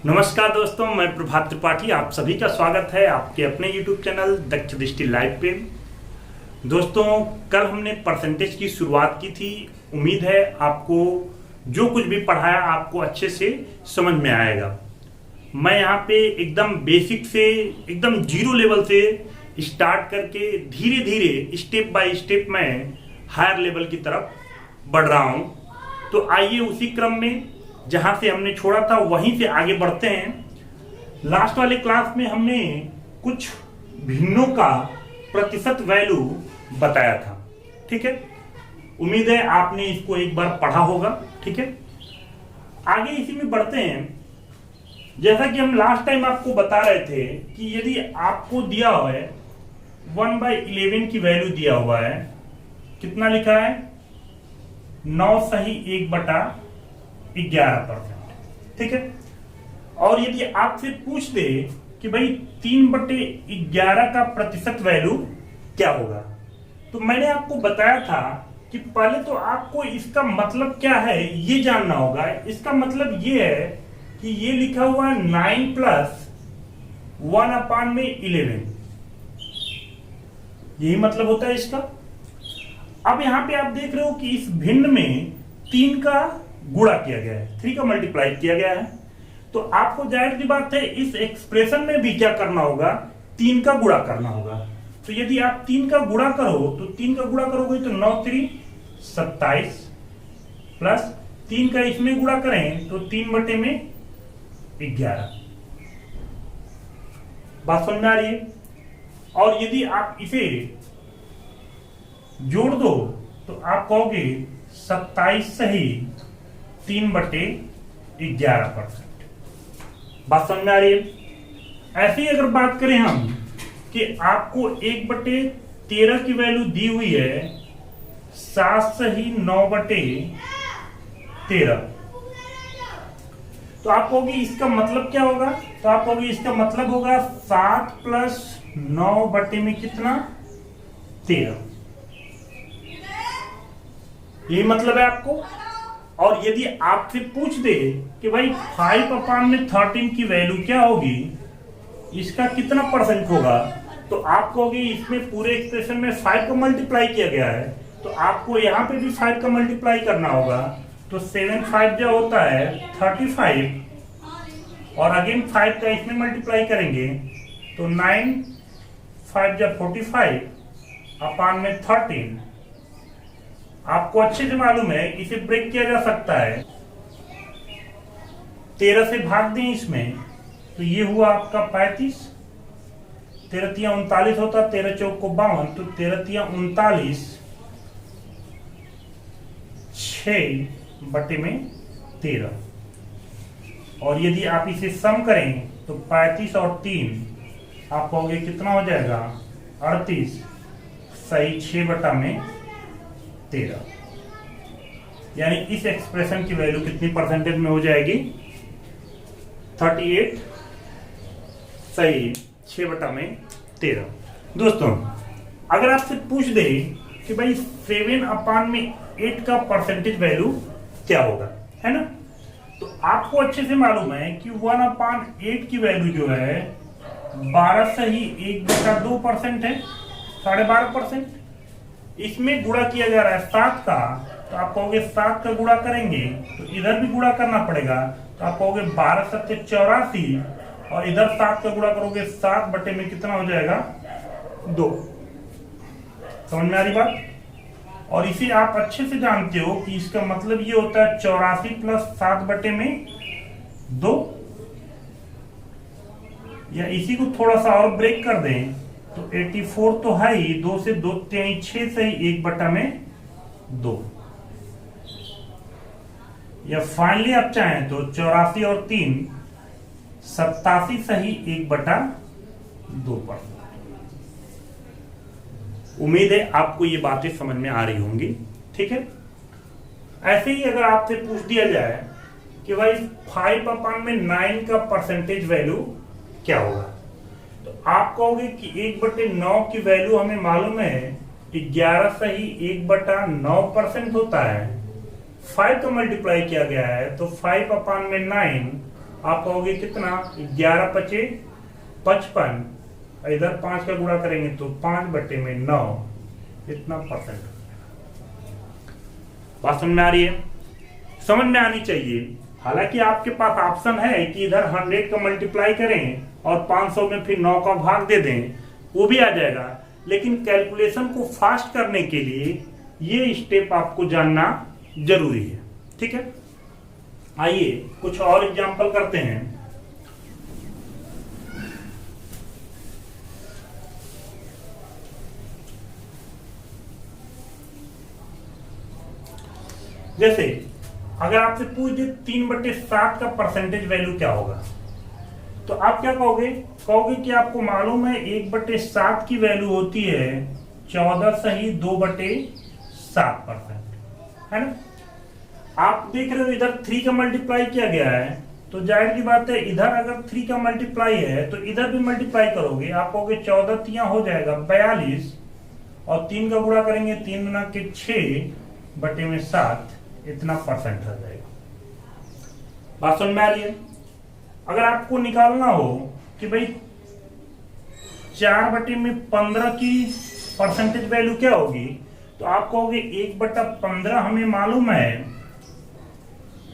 नमस्कार दोस्तों, मैं प्रभात त्रिपाठी। आप सभी का स्वागत है आपके अपने YouTube चैनल दक्ष दृष्टि लाइव पे। दोस्तों, कल हमने परसेंटेज की शुरुआत की थी। उम्मीद है आपको जो कुछ भी पढ़ाया आपको अच्छे से समझ में आएगा। मैं यहाँ पे एकदम बेसिक से एकदम जीरो लेवल से स्टार्ट करके धीरे धीरे स्टेप बाय स्टेप मैं हायर लेवल की तरफ बढ़ रहा हूँ। तो आइए उसी क्रम में जहां से हमने छोड़ा था वहीं से आगे बढ़ते हैं। लास्ट वाले क्लास में हमने कुछ भिन्नों का प्रतिशत वैल्यू बताया था, ठीक है। उम्मीद है आपने इसको एक बार पढ़ा होगा, ठीक है। आगे इसी में बढ़ते हैं। जैसा कि हम लास्ट टाइम आपको बता रहे थे कि यदि आपको दिया हुआ है 1/11 की वैल्यू दिया हुआ है, कितना लिखा है 9 सही 1/11%, ठीक है। और यदि आपसे पूछ दे कि भाई 3/11 का प्रतिशत वैल्यू क्या होगा, तो मैंने आपको बताया था कि पहले तो आपको इसका मतलब क्या है ये जानना होगा। इसका मतलब ये है कि ये लिखा हुआ है 9 + 1/11, यही मतलब होता है इसका। अब यहां पे आप देख रहे हो कि इस भिन्न में 3 का गुणा किया गया है, 3 का मल्टीप्लाई किया गया है। तो आपको जाहिर सी बात है इस एक्सप्रेशन में भी क्या करना होगा, 3 का गुणा करना होगा। तो यदि आप 3 का गुणा करो तो 3 का गुणा करोगे तो 9 3 27 प्लस 3 का इसमें गुणा करें तो 3/11। बात समझ में आ रही है। और यदि आप इसे जोड़ दो तो आप कहोगे 27 सही 3/11%। बात समझ में आ रही है। ऐसे ही अगर बात करें हम कि आपको 1/13 की वैल्यू दी हुई है 7 सही 9/13, तो आप कहोगे इसका मतलब क्या होगा। तो आप कहोगे इसका मतलब होगा 7 + 9 में कितना 13, यही मतलब है आपको। और यदि आपसे पूछ दे कि भाई 5/13 की वैल्यू क्या होगी, इसका कितना परसेंट होगा, तो आप कहोगे इसमें पूरे एक्सप्रेशन में 5 का मल्टीप्लाई किया गया है, तो आपको यहाँ पे भी 5 का मल्टीप्लाई करना होगा। तो 7 5 जो होता है 35, और अगेन 5 का इसमें मल्टीप्लाई करेंगे तो 9 5 जो 45/13। आपको अच्छे से मालूम है इसे ब्रेक किया जा सकता है, 13 से भाग दें इसमें तो ये हुआ आपका 35, 13 × 39 होता, 13 × 4 = 52, तो 13 × 39 6/13। और यदि आप इसे सम करें तो 35 और 3 आप कहोगे कितना हो जाएगा 38 सही 6/13। यानी इस एक्सप्रेशन की वैल्यू कितनी परसेंटेज में हो जाएगी 38 सही 6/13। दोस्तों, अगर आपसे पूछ दे कि भाई 7/8 का परसेंटेज वैल्यू क्या होगा, है ना, तो आपको अच्छे से मालूम है कि 1/8 की वैल्यू जो है 12 सही 1/2% है, 12.5%। इसमें गुणा किया जा रहा है 7 का, तो आप कहोगे 7 का गुणा करेंगे तो इधर भी गुणा करना पड़ेगा, तो आप कहोगे 12 × 7 = 84, और इधर 7 का गुणा करोगे 7 में कितना हो जाएगा 2। समझ में आ रही बात। और इसे आप अच्छे से जानते हो कि इसका मतलब ये होता है 84 + 7/2। या इसी को थोड़ा सा और ब्रेक कर दें तो 84 तो है ही, 2 से 2 × 6 सही 1/2। या फाइनली आप चाहें तो 84 और 3 87 सही 1/2%। उम्मीद है आपको ये बातें समझ में आ रही होंगी, ठीक है। ऐसे ही अगर आपसे पूछ दिया जाए कि भाई 5/9 का परसेंटेज वैल्यू क्या होगा, तो आप कहोगे कि 1/9 की वैल्यू हमें मालूम है 11 सही 1/9% होता है। 5 का मल्टीप्लाई किया गया है तो 5/9 आप कहोगे कितना, 11 पचे 55, इधर 5 का गुणा करेंगे तो 5/9, इतना परसेंट। बात समझ में आ रही है? समझ में आनी चाहिए। हालांकि आपके पास ऑप्शन है कि इधर 100 का मल्टीप्लाई करें और 500 में फिर 9 का भाग दे दें, वो भी आ जाएगा, लेकिन कैलकुलेशन को फास्ट करने के लिए ये स्टेप आपको जानना जरूरी है। ठीक है, आइए कुछ और एग्जांपल करते हैं। जैसे अगर आपसे पूछ दे 3/7 का परसेंटेज वैल्यू क्या होगा, तो आप क्या कहोगे? कहोगे कि आपको मालूम है 1/7 की वैल्यू होती है 14.2/7%, है ना। आप देख रहे हो इधर 3 का मल्टीप्लाई किया गया है, तो जाहिर की बात है इधर अगर 3 का मल्टीप्लाई है तो इधर भी मल्टीप्लाई करोगे। आप कहोगे 14 तिया हो जाएगा 42, और 3 का गुणा करेंगे 3 गुना के 6/7, इतना परसेंट आ जाएगा। बात समझ में आ रही है? अगर आपको निकालना हो कि भाई 4/15 की परसेंटेज वैल्यू क्या होगी, तो आप कहोगे 1/15 हमें मालूम है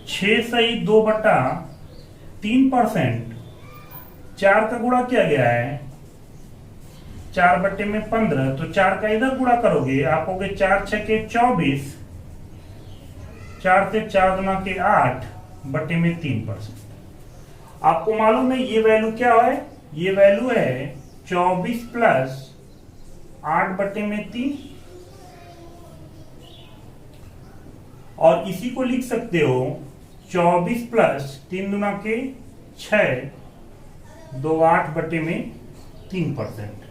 6 सही 2/3%, 4 का गुणा किया गया है 4/15, तो 4 का इधर गुणा करोगे, आप कहोगे 4 छके 24, 4 से 4 गुना के 8/3%। आपको मालूम है ये वैल्यू क्या है? ये वैल्यू है 24 प्लस 8/3, और इसी को लिख सकते हो 24 प्लस 3 गुना के 6, 2 8/3%।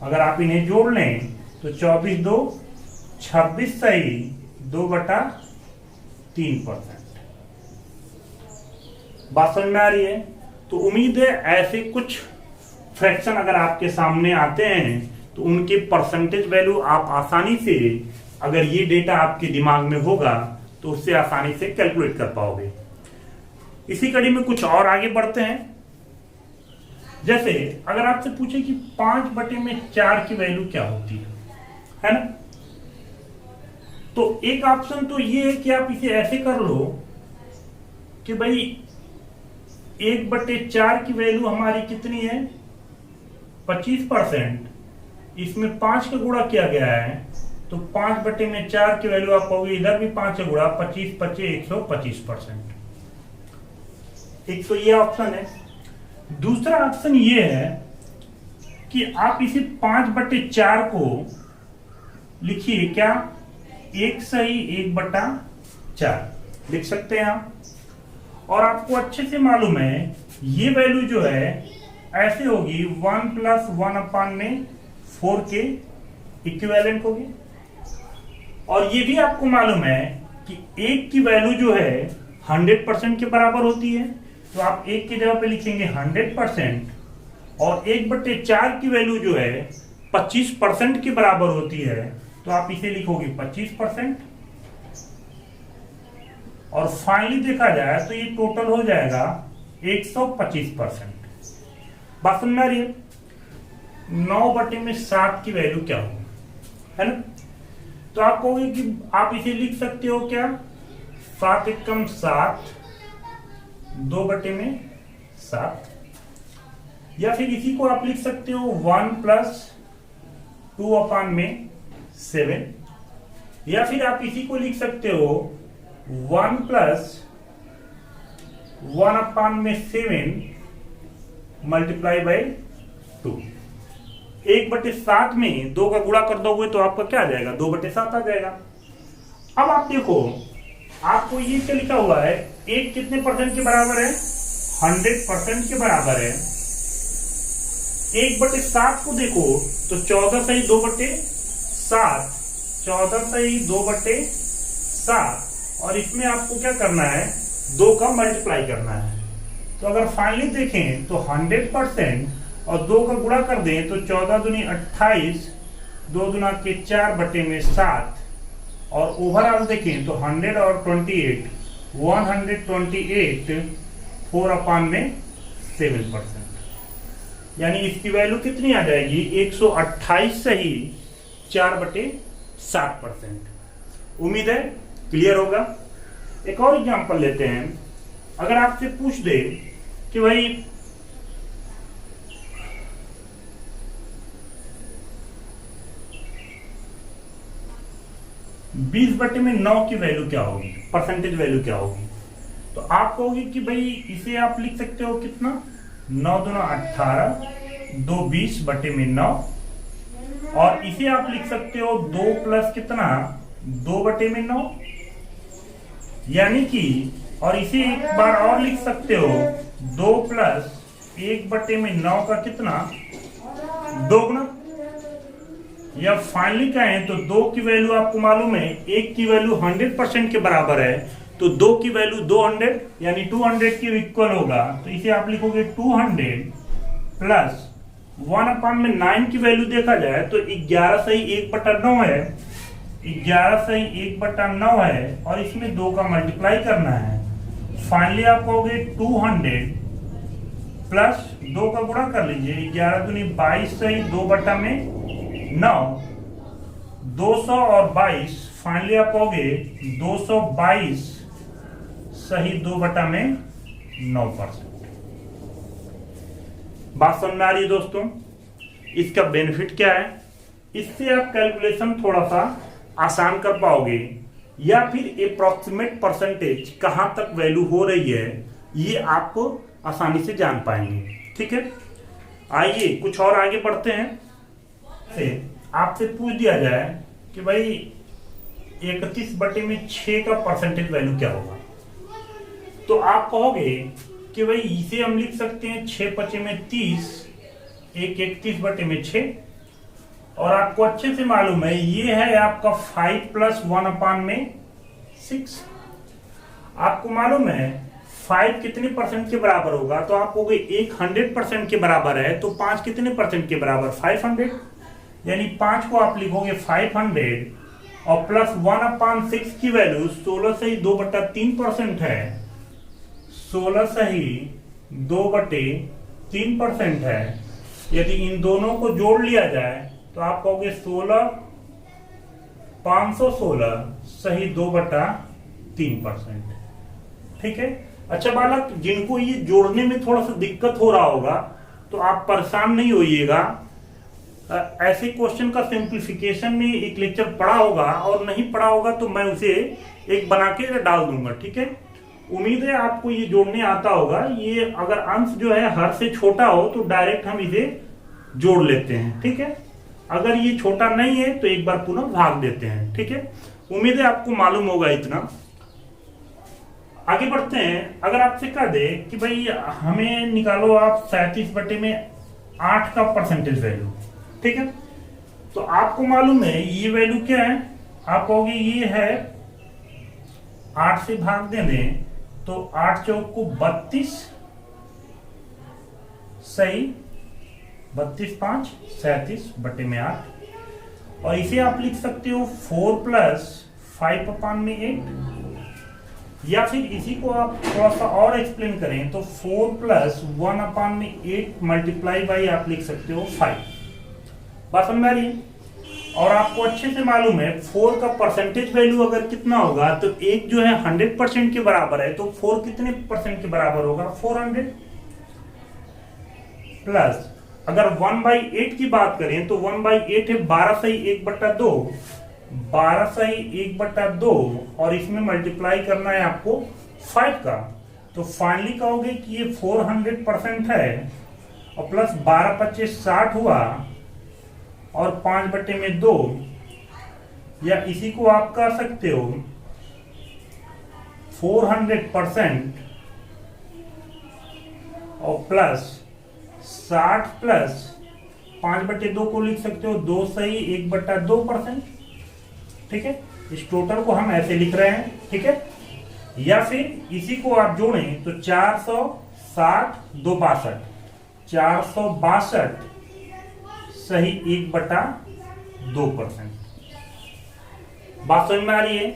अगर आप इन्हें जोड़ लें तो 24 2 26 सही 2/3%। बात समझ में आ रही है? तो उम्मीद है ऐसे कुछ फ्रैक्शन अगर आपके सामने आते हैं तो उनके परसेंटेज वैल्यू आप आसानी से, अगर ये डेटा आपके दिमाग में होगा तो उससे आसानी से कैलकुलेट कर पाओगे। इसी कड़ी में कुछ और आगे बढ़ते हैं। जैसे अगर आपसे पूछे कि 5/4 की वैल्यू क्या होती है ना, तो एक ऑप्शन तो ये है कि आप इसे ऐसे कर लो कि भाई 1/4 की वैल्यू हमारी कितनी है, 25%, इसमें 5 का गुणा किया गया है, तो 5/4 की वैल्यू आप कहोगे इधर भी 5 का गुणा, 25 25 125%। एक तो ये ऑप्शन है। दूसरा ऑप्शन ये है कि आप इसे 5/4 को लिखिए क्या, 1 सही 1/4 लिख सकते हैं आप। और आपको अच्छे से मालूम है ये वैल्यू जो है ऐसे होगी 1 + 1/4 के इक्विवेलेंट होगी। और ये भी आपको मालूम है कि 1 की वैल्यू जो है 100% के बराबर होती है, तो आप 1 की जगह पे लिखेंगे 100%, और 1/4 की वैल्यू जो है 25% के बराबर होती है, तो आप इसे लिखोगे 25%। और फाइनली देखा जाए तो ये टोटल हो जाएगा 125%। बात समझ में आ रही है? 9/7 की वैल्यू क्या होगी, है ना। तो आप कहोगे कि आप इसे लिख सकते हो क्या, 7 एकम 7, 2/7, या फिर इसी को आप लिख सकते हो 1 + 2/7, या फिर आप इसी को लिख सकते हो 1 + 1/7 मल्टीप्लाई बाई 2। 1/7 में 2 का गुणा कर दोगे तो आपका क्या आ जाएगा, 2/7 आ जाएगा। अब आप देखो, आपको ये क्या लिखा हुआ है, 1 कितने परसेंट के बराबर है, 100% के बराबर है। 1/7 को देखो तो 14 सही 2/7, 14 सही 2/7, और इसमें आपको क्या करना है, 2 का मल्टीप्लाई करना है। तो अगर फाइनली देखें तो 100% और 2 का गुणा कर दें तो 14 दूनी 28, 2 दूना के 4/7, और ओवरऑल देखें तो 100 और 28, 128 4/7%, यानी इसकी वैल्यू कितनी आ जाएगी 128 से ही 4/7%। उम्मीद है क्लियर होगा। एक और एग्जांपल लेते हैं। अगर आपसे पूछ दे कि भाई 20/9 की वैल्यू क्या होगी, परसेंटेज वैल्यू क्या होगी, तो आप कहोगे कि भाई इसे आप लिख सकते हो कितना, 9 दूना 18, 2 20/9, और इसे आप लिख सकते हो 2 प्लस कितना 2/9, यानी कि, और इसे एक बार और लिख सकते हो 2 प्लस 1/9 का कितना 2 गुना, या फाइनली कहें तो 2 की वैल्यू आपको मालूम है 1 की वैल्यू 100% के बराबर है, तो 2 की वैल्यू 200 यानी 200 के इक्वल होगा, तो इसे आप लिखोगे 200 प्लस 1/9 की वैल्यू देखा जाए तो 11 सही 1/9 है, 11 सही 1/9 है, और इसमें 2 का मल्टीप्लाई करना है। फाइनली आप कहोगे 200 प्लस 2 का गुणा कर लीजिए, 11 दूनी 22 सही 2/9, 200 और 22, फाइनली आप कहोगे 222 सही 2/9%। बात समझ में आ रही है दोस्तों? इसका बेनिफिट क्या है, इससे आप कैलकुलेशन थोड़ा सा आसान कर पाओगे, या फिर अप्रॉक्सीमेट परसेंटेज कहां तक वैल्यू हो रही है ये आप आसानी से जान पाएंगे। ठीक है, आइए कुछ और आगे बढ़ते हैं। आपसे पूछ दिया जाए कि भाई 31/6 का परसेंटेज वैल्यू क्या होगा, तो आप कहोगे कि भाई इसे हम लिख सकते हैं 6×5 = 30, 31/6, और आपको अच्छे से मालूम है ये है आपका 5 + 1/6। आपको मालूम है 5 कितने परसेंट के बराबर होगा, तो आप कहोगे 100% के बराबर है, तो 5 कितने परसेंट के बराबर 500, यानी 5 को आप लिखोगे 500 और प्लस 1/6 की वैल्यू 16 से ही 2/3% है, 16 से ही 2/3% है। यदि इन दोनों को जोड़ लिया जाए तो आप कहोगे 516 सही 2/3%। ठीक है। अच्छा बालक, जिनको ये जोड़ने में थोड़ा सा दिक्कत हो रहा होगा तो आप परेशान नहीं होइएगा, ऐसे क्वेश्चन का सिंप्लीफिकेशन में एक लेक्चर पढ़ा होगा, और नहीं पढ़ा होगा तो मैं उसे एक बना के डाल दूंगा। ठीक है, उम्मीद है आपको ये जोड़ने आता होगा। ये अगर अंश जो है हर से छोटा हो तो डायरेक्ट हम इसे जोड़ लेते हैं। ठीक है, अगर ये छोटा नहीं है तो एक बार पुनः भाग देते हैं। ठीक है, उम्मीद है आपको मालूम होगा इतना। आगे बढ़ते हैं। अगर आपसे कह दे कि भाई हमें निकालो आप 37/8 का परसेंटेज वैल्यू, ठीक है, तो आपको मालूम है ये वैल्यू क्या है, आप कहोगे ये है 8 से भाग दें तो 8 चौक को 32 सही 32 5 37/8, और इसे आप लिख सकते हो 4 + 5/8, या फिर इसी को आप थोड़ा सा और एक्सप्लेन करें तो 4 + 1/8 मल्टीप्लाई बाई आप लिख सकते हो 5। बात समझ में आ रही है? और आपको अच्छे से मालूम है 4 का परसेंटेज वैल्यू अगर कितना होगा तो एक जो है 100% के बराबर है, तो 4 कितने परसेंट के बराबर होगा 400, प्लस अगर 1/8 की बात करें तो 1/8 है 12 सही 1/2, 12 सही 1/2, और इसमें मल्टीप्लाई करना है आपको 5 का, तो फाइनली कहोगे कि ये 400% है, और प्लस 12 × 25 60 हुआ, और 5/2, या इसी को आप कह सकते हो 400% और प्लस 60 प्लस 5/2 को लिख सकते हो 2 सही 1/2%। ठीक है, इस टोटल को हम ऐसे लिख रहे हैं। ठीक है, या फिर इसी को आप जोड़ें तो 460 2 62, 462 सही 1/2%। बात समझ में आ रही है?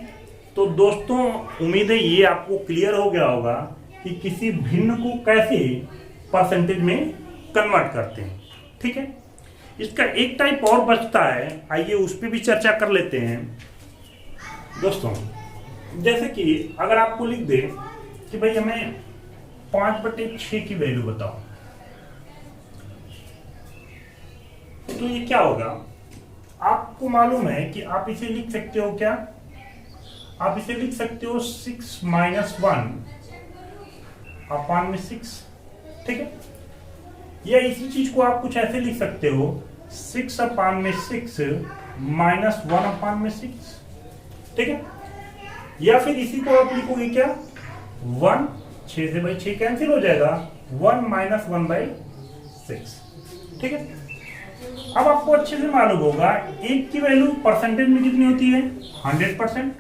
तो दोस्तों उम्मीद है ये आपको क्लियर हो गया होगा कि किसी भिन्न को कैसे परसेंटेज में कन्वर्ट करते हैं। ठीक है, इसका एक टाइप और बचता है, आइए उस पर भी चर्चा कर लेते हैं दोस्तों। जैसे कि अगर आपको लिख दे कि भाई हमें 5/6 की वैल्यू बताओ, तो ये क्या होगा, आपको मालूम है कि आप इसे लिख सकते हो क्या, आप इसे लिख सकते हो 6 - 1/6। ठीक है, या इसी चीज को आप कुछ ऐसे लिख सकते हो 6/6 - 1/6। ठीक है, या फिर इसी को आप लिखोगे क्या 1, 6 से 6 कैंसिल हो जाएगा, 1 - 1/6। ठीक है, अब आपको अच्छे से मालूम होगा एक की वैल्यू परसेंटेज में कितनी होती है 100%,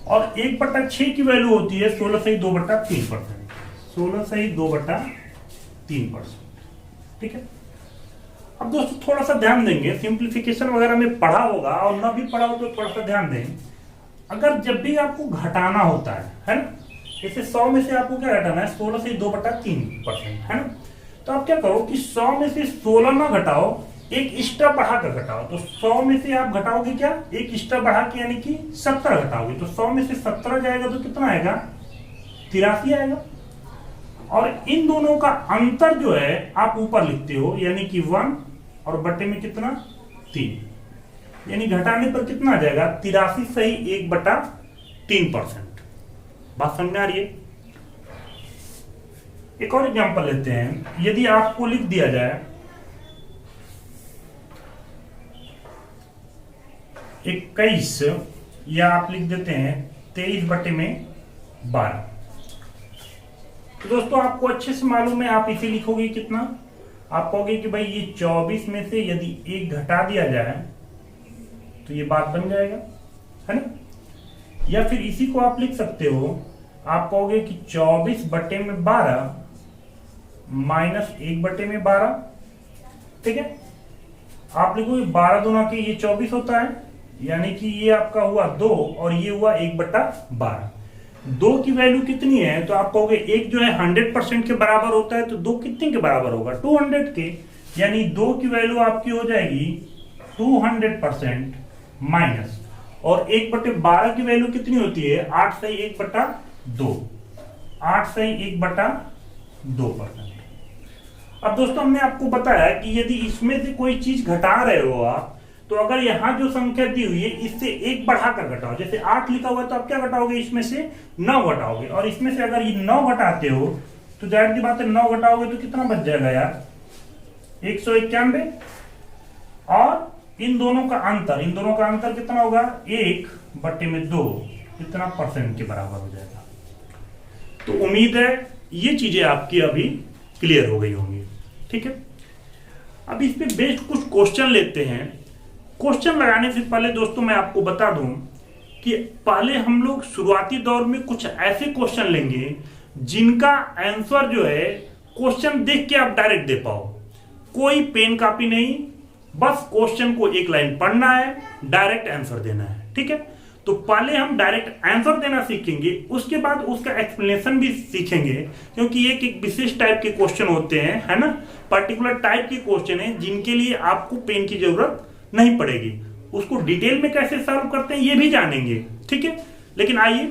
और 1/6 की वैल्यू होती है 16 से 2/3%, 16 से 2/3%। ठीक है, अब दोस्तों थोड़ा सा ध्यान देंगे, सिंप्लीफिकेशन वगैरह में पढ़ा होगा और ना भी पढ़ा हो तो थोड़ा सा ध्यान दें। अगर जब भी आपको घटाना होता है ना, जैसे 100 में से आपको क्या घटाना है 16 से 2/3%, है ना, तो आप क्या करो कि 100 में से 16 ना घटाओ, एक स्टेप बढ़ा कर घटाओ। तो 100 में से आप घटाओगे क्या, एक स्टेप बढ़ा के, यानी कि 70 घटाओगे, तो 100 में से 17 जाएगा तो कितना आएगा 83 आएगा। और इन दोनों का अंतर जो है आप ऊपर लिखते हो, यानी कि 1 और बट्टे में कितना 3, यानी घटाने पर कितना आ जाएगा 83 सही 1/3%। बात समझ में आ रही है। एक और एग्जांपल लेते हैं, यदि आपको लिख दिया जाए 21, या आप लिख देते हैं 23/12, तो दोस्तों आपको अच्छे से मालूम है, आप इसे लिखोगे कितना, आप कहोगे कि भाई ये 24 में से यदि 1 घटा दिया जाए तो ये बात बन जाएगा, है ना। या फिर इसी को आप लिख सकते हो, आप कहोगे कि 24/12 माइनस 1/12। ठीक है, आप लिखोगे 12 दूना के ये 24 होता है, यानी कि ये आपका हुआ 2 और ये हुआ 1/12। 2 की वैल्यू कितनी है, तो आप कहोगे 1 जो है 100% के बराबर होता है, तो 2 कितने के बराबर होगा 200 के, यानी 2 की वैल्यू आपकी हो जाएगी 200% माइनस, और 1/12 की वैल्यू कितनी होती है 8 से 1/2, 8 से 1/2%। अब दोस्तों हमने आपको बताया कि यदि इसमें से कोई चीज घटा रहे हो आप, तो अगर यहां जो संख्या दी हुई है इससे 1 बढ़ाकर घटाओ, जैसे 8 लिखा हुआ है तो आप क्या घटाओगे, इसमें से 9 घटाओगे, और इसमें से अगर ये 9 घटाते हो तो जाहिर सी बात है 9 घटाओगे तो कितना बच जाएगा यार 191, और इन दोनों का अंतर कितना होगा 1/2, कितना परसेंट के बराबर हो जाएगा। तो उम्मीद है ये चीजें आपकी अभी क्लियर हो गई होंगी। ठीक है, अब इस पे बेस्ड कुछ क्वेश्चन लेते हैं। क्वेश्चन लगाने से पहले दोस्तों मैं आपको बता दूं कि पहले हम लोग शुरुआती दौर में कुछ ऐसे क्वेश्चन लेंगे जिनका आंसर जो है क्वेश्चन देख के आप डायरेक्ट दे पाओ, कोई पेन कॉपी नहीं, बस क्वेश्चन को एक लाइन पढ़ना है, डायरेक्ट आंसर देना है। ठीक है, तो पहले हम डायरेक्ट आंसर देना सीखेंगे, उसके बाद उसका एक्सप्लेनेशन भी सीखेंगे, क्योंकि एक विशेष टाइप के क्वेश्चन होते हैं, है ना, पर्टिकुलर टाइप के क्वेश्चन हैं जिनके लिए आपको पेन की जरूरत नहीं पड़ेगी। उसको डिटेल में कैसे सॉल्व करते हैं ये भी जानेंगे। ठीक है, लेकिन आइए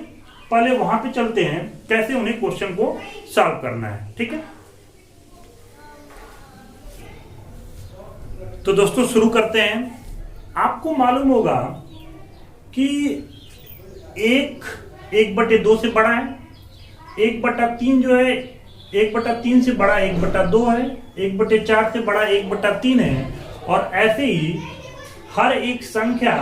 पहले वहां पे चलते हैं कैसे उन्हें क्वेश्चन को सॉल्व करना है। ठीक है, तो दोस्तों शुरू करते हैं। आपको मालूम होगा कि 1/2 से बड़ा है, 1/3 जो है 1/3 से बड़ा 1/2 है, 1/4 से बड़ा 1/3 है, और ऐसे ही हर एक संख्या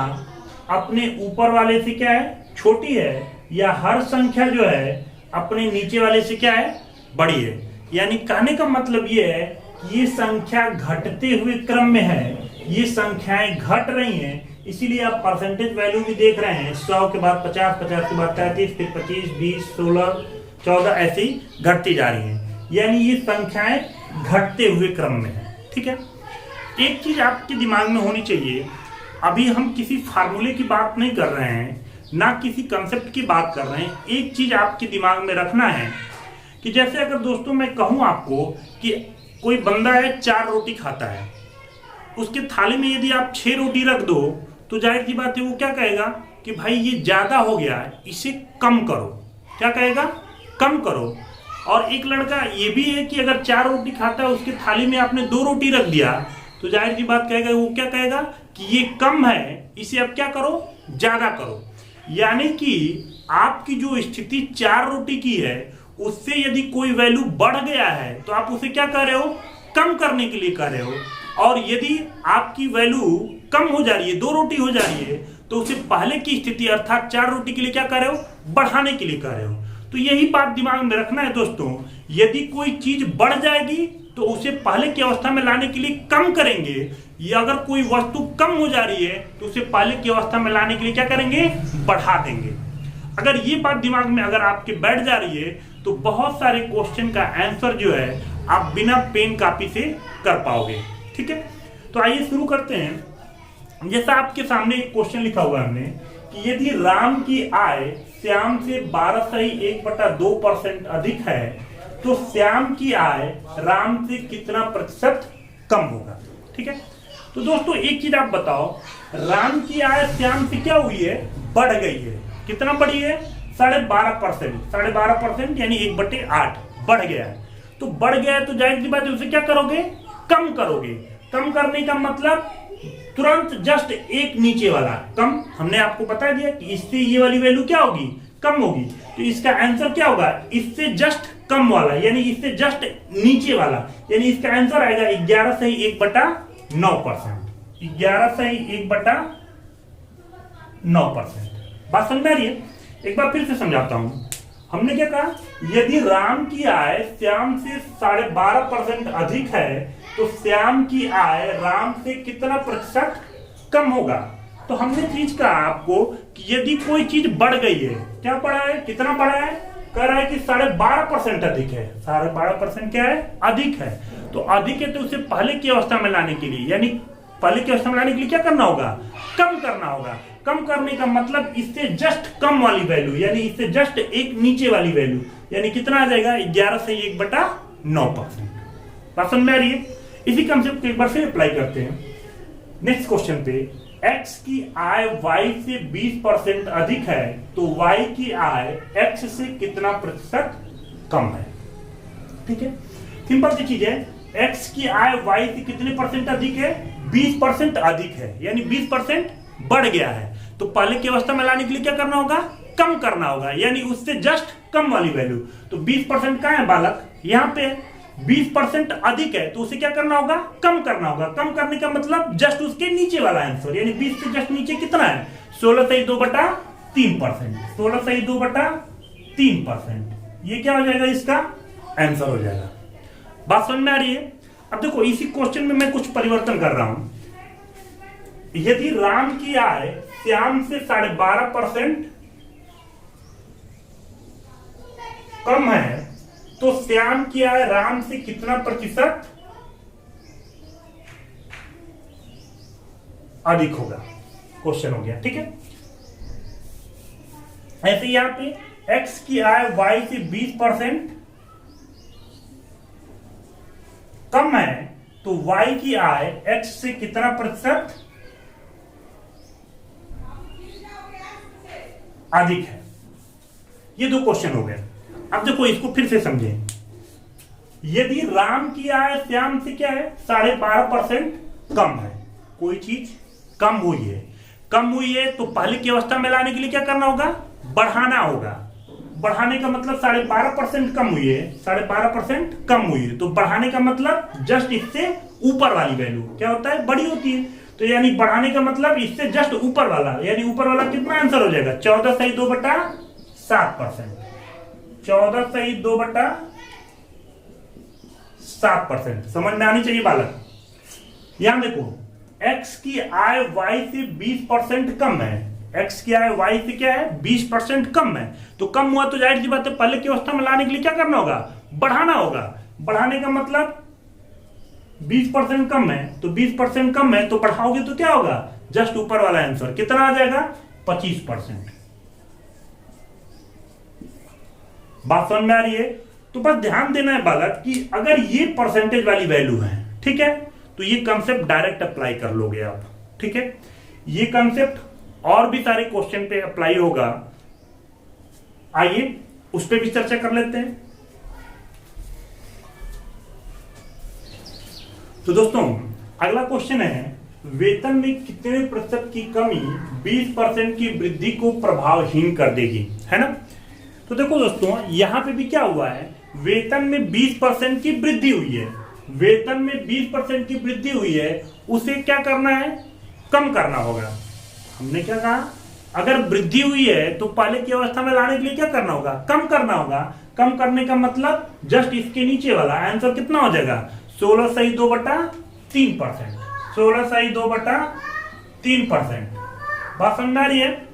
अपने ऊपर वाले से क्या है छोटी है, या हर संख्या जो है अपने नीचे वाले से क्या है बड़ी है। यानी कहने का मतलब ये है कि ये संख्या घटते हुए क्रम में है, ये संख्याएं घट रही हैं, इसीलिए आप परसेंटेज वैल्यू भी देख रहे हैं 100 के बाद 50, 50 के बाद 33, फिर 25, 20, 16, 14 ऐसे ही घटती जा रही हैं, यानी ये संख्याएं घटते हुए क्रम में है। ठीक है, एक चीज आपके दिमाग में होनी चाहिए, अभी हम किसी फार्मूले की बात नहीं कर रहे हैं, ना किसी कंसेप्ट की बात कर रहे हैं। एक चीज आपके दिमाग में रखना है कि जैसे अगर दोस्तों मैं कहूं आपको कि कोई बंदा है 4 रोटी खाता है, उसके थाली में यदि आप 6 रोटी रख दो तो जाहिर सी बात है वो क्या कहेगा कि भाई ये ज्यादा हो गया है, इसे कम करो। क्या कहेगा? कम करो। और एक लड़का ये भी है कि अगर 4 रोटी खाता है, उसके थाली में आपने 2 रोटी रख दिया तो जाहिर सी बात कहेगा, वो क्या कहेगा कि ये कम है, इसे अब क्या करो? ज्यादा करो। यानी कि आपकी जो स्थिति 4 रोटी की है उससे यदि कोई वैल्यू बढ़ गया है तो आप उसे क्या कर रहे हो? कम करने के लिए कर रहे हो। और यदि आपकी वैल्यू कम हो जा रही है, 2 रोटी हो जा रही है, तो उसे पहले की स्थिति अर्थात 4 रोटी के लिए क्या कर रहे हो? बढ़ाने के लिए कर रहे हो। तो यही बात दिमाग में रखना है दोस्तों, यदि कोई चीज बढ़ जाएगी तो उसे पहले की अवस्था में लाने के लिए कम करेंगे, या अगर कोई वस्तु कम हो जा रही है तो उसे पहले की अवस्था में लाने के लिए क्या करेंगे? बढ़ा देंगे। अगर ये बात दिमाग में अगर आपके बैठ जा रही है तो बहुत सारे क्वेश्चन का आंसर जो है आप बिना पेन कॉपी से कर पाओगे। ठीक है, तो आइए शुरू करते हैं। जैसा आपके सामने एक क्वेश्चन लिखा हुआ है हमने कि यदि राम की आय श्याम से 12.1/2% अधिक है तो श्याम की आय राम से कितना प्रतिशत कम होगा। ठीक है, तो दोस्तों एक चीज आप बताओ, राम की आय श्याम से क्या हुई है? बढ़ गई है। कितना बढ़ी है? 12.5%। 12.5% यानी 1/8 बढ़ गया है। तो बढ़ गया है तो जाहिर सी बात है उसे क्या करोगे? कम करोगे। कम करने का मतलब तुरंत जस्ट एक नीचे वाला कम। हमने आपको बता दिया कि इससे ये वाली वैल्यू क्या होगी? कम होगी। तो इसका आंसर क्या होगा? इससे जस्ट कम वाला, यानी इससे जस्ट नीचे वाला, यानी इसका आंसर आएगा 11/1/9%। 11/1/9%। बात समझ में आ रही है? एक बार फिर से समझाता हूं। हमने क्या कहा? यदि राम की आय श्याम से 12.5% अधिक है तो श्याम की आय राम से कितना प्रतिशत कम होगा। तो हमने चीज कहा आपको कि यदि कोई चीज बढ़ गई है, क्या बढ़ा है? कितना बढ़ा है? कह रहा है कि 12.5% अधिक है। 12.5% क्या है? अधिक है। तो अधिक है तो उसे पहले की अवस्था में लाने के लिए, यानी पहले की अवस्था में लाने के लिए क्या करना होगा? कम करना होगा। कम करने का मतलब इससे जस्ट कम वाली वैल्यू, यानी इससे जस्ट एक नीचे वाली वैल्यू, यानी कितना आ जाएगा? 11/1/9%। बात समझ में आ रही है? इसी कंसेप्ट को एक बार फिर अप्लाई करते हैं नेक्स्ट क्वेश्चन पे। x की आय y से 20% अधिक है तो y की आय x से कितना प्रतिशत कम है। ठीक है, सिंपल सी चीज है। x की आय y से कितने परसेंट अधिक है? 20% अधिक है, यानी 20% बढ़ गया है। तो पहले की अवस्था में लाने के लिए क्या करना होगा? कम करना होगा, यानी उससे जस्ट कम वाली वैल्यू। तो 20% कहां है बालक? यहाँ पे 20% अधिक है तो उसे क्या करना होगा? कम करना होगा। कम करने का मतलब जस्ट उसके नीचे वाला आंसर, यानी 20 से जस्ट नीचे कितना है? 16/2/3%। 16/2/3%। ये क्या हो जाएगा? इसका आंसर हो जाएगा। बात समझ में आ रही है? अब देखो इसी क्वेश्चन में मैं कुछ परिवर्तन कर रहा हूं। यदि राम की आय श्याम से 12.5% कम है तो श्याम की आय राम से कितना प्रतिशत अधिक होगा। क्वेश्चन हो गया। ठीक है, ऐसे यहां पे x की आय y से 20% कम है तो y की आय x से कितना प्रतिशत अधिक है। ये 2 क्वेश्चन हो गए। अब देखो इसको फिर से समझें। यदि राम की आय श्याम से क्या है? 12.5% कम है। कोई चीज कम हुई है। कम हुई है तो पहले की अवस्था में लाने के लिए क्या करना होगा? बढ़ाना होगा। बढ़ाने का मतलब 12.5% कम हुई है। 12.5% कम हुई है तो बढ़ाने का मतलब जस्ट इससे ऊपर वाली वैल्यू क्या होता है? बड़ी होती है। तो यानी बढ़ाने का मतलब इससे जस्ट ऊपर वाला, यानी ऊपर वाला कितना आंसर हो जाएगा? 14/2/7%। 14/2/7%। समझ में आनी चाहिए बालक। यहां देखो x की आय y से 20% कम है। x की आय y से क्या है? 20% कम है। तो कम हुआ तो जाहिर सी बात है पहले की अवस्था में लाने के लिए क्या करना होगा? बढ़ाना होगा। बढ़ाने का मतलब 20% कम है तो 20% कम है तो बढ़ाओगे तो क्या होगा? जस्ट ऊपर वाला आंसर कितना आ जाएगा? 25%। बात समझ में आ रही है? तो बस ध्यान देना है बालक कि अगर ये परसेंटेज वाली वैल्यू है, ठीक है, तो ये कंसेप्ट डायरेक्ट अप्लाई कर लोगे आप, ठीक है। ये कंसेप्ट और भी सारे क्वेश्चन पे अप्लाई होगा, आइए उस पर भी चर्चा कर लेते हैं। तो दोस्तों अगला क्वेश्चन है, वेतन में कितने प्रतिशत की कमी 20% की वृद्धि को प्रभावहीन कर देगी, है ना। तो देखो दोस्तों यहां पे भी क्या हुआ है, वेतन में 20% की वृद्धि हुई है, वेतन में 20% की वृद्धि हुई है, उसे क्या करना है, कम करना होगा। हमने क्या कहा, अगर वृद्धि हुई है तो पहले की अवस्था में लाने के लिए क्या करना होगा, कम करना होगा। कम करने का मतलब जस्ट इसके नीचे वाला आंसर कितना हो जाएगा, 16/2/3%, 16/2/3%। बात समझ आ रही है?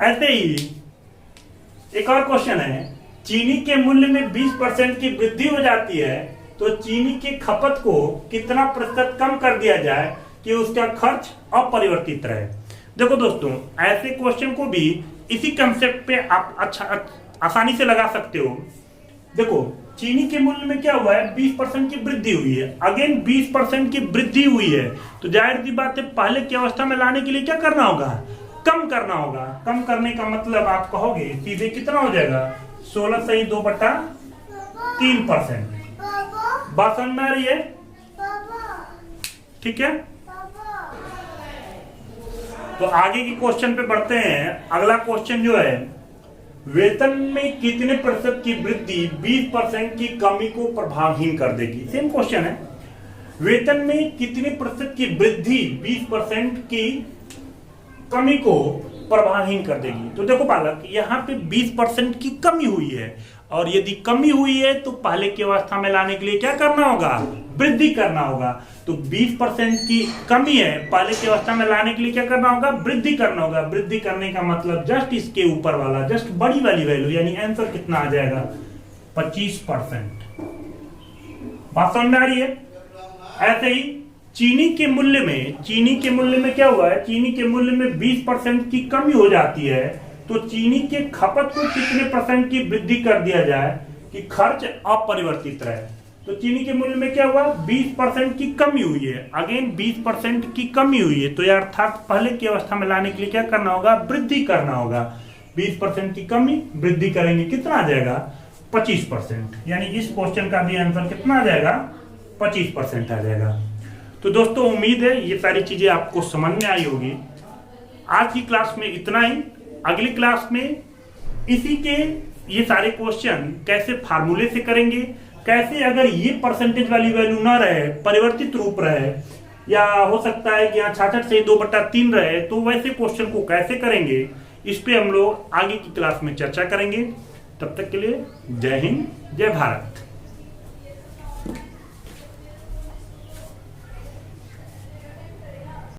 ऐसे ही एक और क्वेश्चन है, चीनी के मूल्य में 20% की वृद्धि हो जाती है तो चीनी के खपत को कितना प्रतिशत कम कर दिया जाए कि उसका खर्च अपरिवर्तित रहे। देखो दोस्तों ऐसे क्वेश्चन को भी इसी कंसेप्ट पे आप आसानी से लगा सकते हो। देखो चीनी के मूल्य में क्या हुआ है, 20% की वृद्धि हुई है, अगेन 20% की वृद्धि हुई है, तो जाहिर सी बात है पहले की अवस्था में लाने के लिए क्या करना होगा, कम करना होगा। कम करने का मतलब आप कहोगे सीधे कितना हो जाएगा, 16/2/3%। बात समझ में आ रही है? ठीक है, तो आगे की क्वेश्चन पे बढ़ते हैं। अगला क्वेश्चन जो है, वेतन में कितने प्रतिशत की वृद्धि 20% की कमी को प्रभावहीन कर देगी। सेम क्वेश्चन है, वेतन में कितने प्रतिशत की वृद्धि 20% की कमी को प्रभावहीन कर देगी। तो देखो बालक यहाँ पे 20% की कमी हुई है, और यदि कमी हुई है तो पहले की अवस्था में लाने के लिए क्या करना होगा, वृद्धि करना होगा। तो 20% की कमी है, पहले की अवस्था में लाने के लिए क्या करना होगा, वृद्धि करना होगा। वृद्धि करने का मतलब जस्ट इसके ऊपर वाला, जस्ट बड़ी वाली वैल्यू, यानी आंसर कितना आ जाएगा, 25%। बात समझ में आ रही है? ऐसे ही चीनी के मूल्य में क्या हुआ है, चीनी के मूल्य में 20% की कमी हो जाती है तो चीनी के खपत को कितने % की वृद्धि कर दिया जाए कि खर्च अपरिवर्तित रहे। तो चीनी के मूल्य में क्या हुआ, 20% की कमी हुई है, अगेन 20% की कमी हुई है, तो अर्थात पहले की अवस्था में लाने के लिए क्या करना होगा, वृद्धि करना होगा। 20% की कमी वृद्धि करेंगे, कितना आ जाएगा, 25%। यानी इस क्वेश्चन का भी आंसर कितना आ जाएगा, 25% आ जाएगा। तो दोस्तों उम्मीद है ये सारी चीजें आपको समझ में आई होगी। आज की क्लास में इतना ही। अगली क्लास में इसी के ये सारे क्वेश्चन कैसे फार्मूले से करेंगे, कैसे अगर ये परसेंटेज वाली वैल्यू ना रहे, परिवर्तित रूप रहे, या हो सकता है कि यहाँ 66/2/3 रहे, तो वैसे क्वेश्चन को कैसे करेंगे, इस पे हम लोग आगे की क्लास में चर्चा करेंगे। तब तक के लिए जय हिंद, जय भारत।